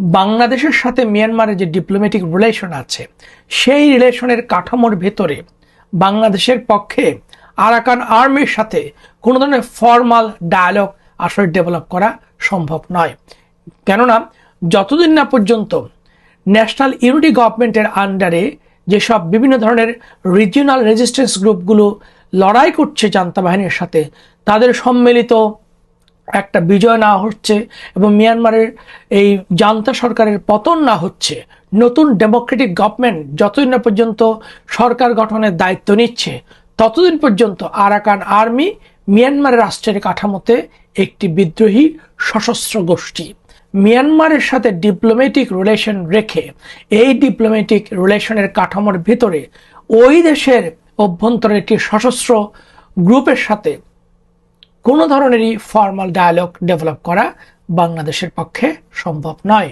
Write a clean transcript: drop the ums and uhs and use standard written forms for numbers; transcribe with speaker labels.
Speaker 1: বাংলাদেশের সাথে মিয়ানমারের যে ডিপ্লোম্যাটিক রিলেশন আছে, সেই রিলেশনের কাঠামোর ভেতরে বাংলাদেশের পক্ষে আরাকান আর্মির সাথে কোনো ধরনের ফর্মাল ডায়ালগ আসলে ডেভেলপ করা সম্ভব নয়। কেননা যতদিন না পর্যন্ত ন্যাশনাল ইউনিটি গভর্নমেন্টের আন্ডারে যেসব বিভিন্ন ধরনের রিজিওনাল রেজিস্ট্যান্স গ্রুপগুলো লড়াই করছে জান্তা বাহিনীর সাথে, তাদের সম্মিলিত একটা বিজয় না হচ্ছে এবং মিয়ানমারের এই জান্তা সরকারের পতন না হচ্ছে, নতুন ডেমোক্রেটিক গভর্নমেন্ট যতদিন না পর্যন্ত সরকার গঠনের দায়িত্ব নিচ্ছে, ততদিন পর্যন্ত আরাকান আর্মি মিয়ানমারের রাষ্ট্রের কাঠামোতে একটি বিদ্রোহী সশস্ত্র গোষ্ঠী। মিয়ানমারের সাথে ডিপ্লোম্যাটিক রিলেশন রেখে এই ডিপ্লোম্যাটিক রিলেশনের কাঠামোর ভিতরে ওই দেশের অভ্যন্তরে একটি সশস্ত্র গ্রুপের সাথে কোনো ধরনেরই ফর্মাল ডায়ালগ ডেভেলপ করা বাংলাদেশের পক্ষে সম্ভব নয়।